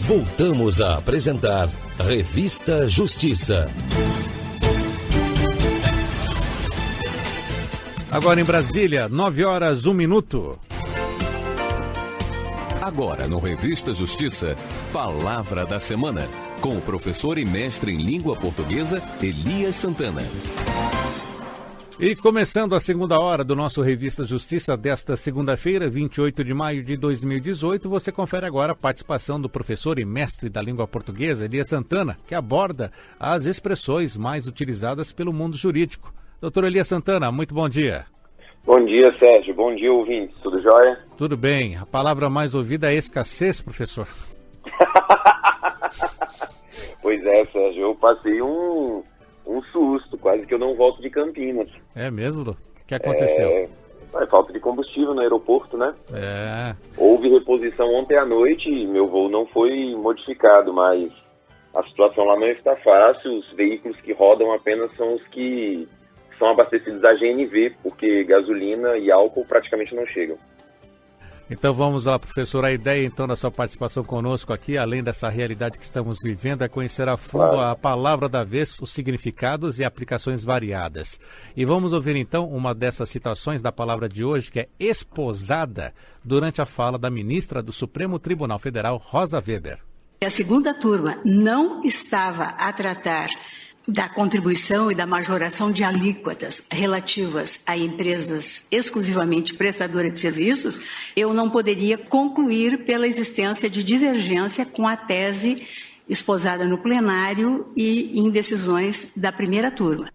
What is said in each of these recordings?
Voltamos a apresentar Revista Justiça. Agora em Brasília, 9h01. Agora no Revista Justiça, Palavra da Semana, com o professor e mestre em língua portuguesa, Elias Santana. E começando a segunda hora do nosso Revista Justiça desta segunda-feira, 28 de maio de 2018, você confere agora a participação do professor e mestre da língua portuguesa, Elias Santana, que aborda as expressões mais utilizadas pelo mundo jurídico. Doutor Elias Santana, muito bom dia. Bom dia, Sérgio. Bom dia, ouvintes. Tudo jóia? Tudo bem. A palavra mais ouvida é escassez, professor. Pois é, Sérgio. Eu passei um susto. Quase que eu não volto de Campinas. É mesmo? O que aconteceu? É falta de combustível no aeroporto, né? Houve reposição ontem à noite e meu voo não foi modificado, mas a situação lá não está fácil. Os veículos que rodam apenas são os que são abastecidos a GNV, porque gasolina e álcool praticamente não chegam. Então vamos lá, professor. A ideia então da sua participação conosco aqui, além dessa realidade que estamos vivendo, é conhecer a fundo a palavra da vez, os significados e aplicações variadas. E vamos ouvir então uma dessas citações da palavra de hoje, que é esposada, durante a fala da ministra do Supremo Tribunal Federal, Rosa Weber. A segunda turma não estava a tratar da contribuição e da majoração de alíquotas relativas a empresas exclusivamente prestadoras de serviços, eu não poderia concluir pela existência de divergência com a tese esposada no plenário e em decisões da primeira turma.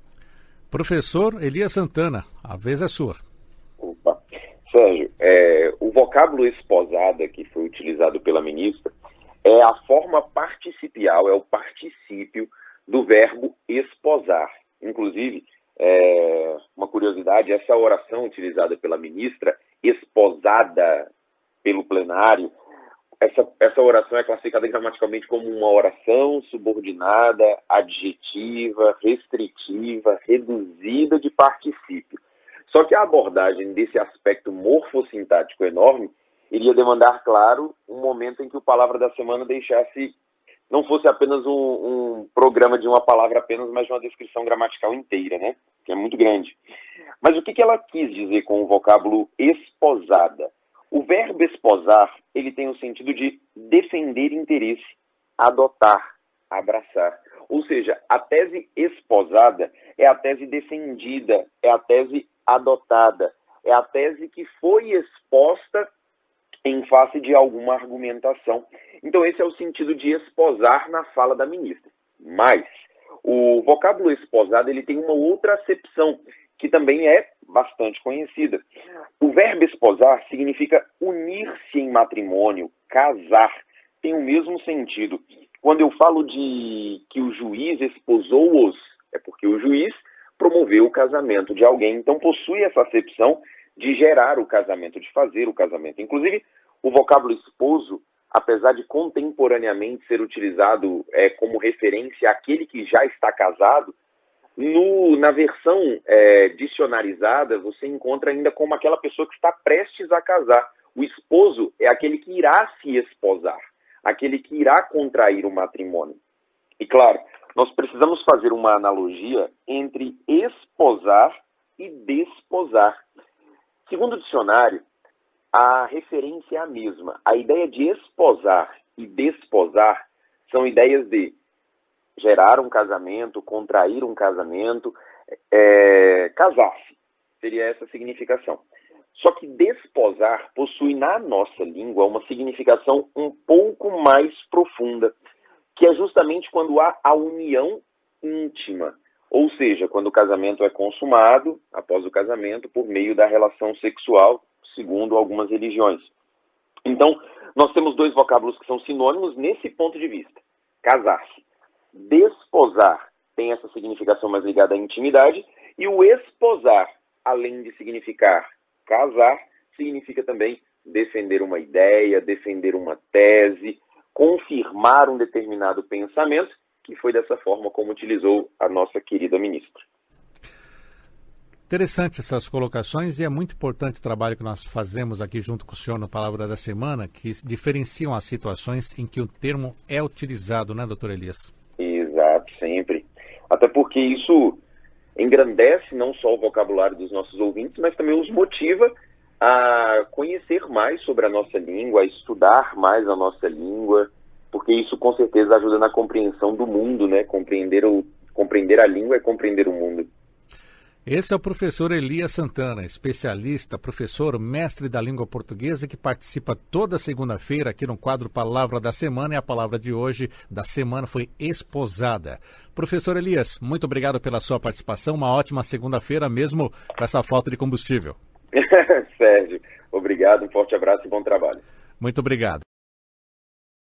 Professor Elias Santana, a vez é sua. Opa. Sérgio, o vocábulo esposada que foi utilizado pela ministra é a forma participial, é o particípio do verbo esposar. Inclusive, uma curiosidade, essa oração utilizada pela ministra, esposada pelo plenário, essa oração é classificada gramaticalmente como uma oração subordinada, adjetiva, restritiva, reduzida de particípio. Só que a abordagem desse aspecto morfossintático enorme iria demandar, claro, um momento em que o Palavra da Semana não fosse apenas um programa de uma palavra apenas, mas de uma descrição gramatical inteira, né? Que é muito grande. Mas o que ela quis dizer com o vocábulo esposada? O verbo esposar, ele tem o sentido de defender interesse, adotar, abraçar. Ou seja, a tese esposada é a tese defendida, é a tese adotada, é a tese que foi exposta em face de alguma argumentação. Então esse é o sentido de esposar na fala da ministra. Mas o vocábulo esposado ele tem uma outra acepção que também é bastante conhecida. O verbo esposar significa unir-se em matrimônio, casar. Tem o mesmo sentido. Quando eu falo de que o juiz esposou-os, é porque o juiz promoveu o casamento de alguém. Então possui essa acepção de gerar o casamento, de fazer o casamento. Inclusive, o vocábulo esposo, apesar de contemporaneamente ser utilizado como referência àquele que já está casado, na versão dicionarizada, você encontra ainda como aquela pessoa que está prestes a casar. O esposo é aquele que irá se esposar, aquele que irá contrair o matrimônio. E claro, nós precisamos fazer uma analogia entre esposar e desposar. Segundo o dicionário, a referência é a mesma. A ideia de esposar e desposar são ideias de gerar um casamento, contrair um casamento, casar-se. Seria essa a significação. Só que desposar possui na nossa língua uma significação um pouco mais profunda, que é justamente quando há a união íntima. Ou seja, quando o casamento é consumado, após o casamento, por meio da relação sexual, segundo algumas religiões. Então, nós temos dois vocábulos que são sinônimos nesse ponto de vista. Casar-se. Desposar tem essa significação mais ligada à intimidade, e o esposar, além de significar casar, significa também defender uma ideia, defender uma tese, confirmar um determinado pensamento, que foi dessa forma como utilizou a nossa querida ministra. Interessante essas colocações e é muito importante o trabalho que nós fazemos aqui junto com o senhor no Palavra da Semana, que diferenciam as situações em que o termo é utilizado, né, doutor Elias? Exato, sempre. Até porque isso engrandece não só o vocabulário dos nossos ouvintes, mas também os motiva a conhecer mais sobre a nossa língua, a estudar mais a nossa língua, porque isso com certeza ajuda na compreensão do mundo, né? Compreender a língua é compreender o mundo. Esse é o professor Elias Santana, especialista, professor, mestre da língua portuguesa, que participa toda segunda-feira aqui no quadro Palavra da Semana, e a palavra de hoje da semana foi esposada. Professor Elias, muito obrigado pela sua participação, uma ótima segunda-feira mesmo com essa falta de combustível. Sérgio, obrigado, um forte abraço e bom trabalho. Muito obrigado.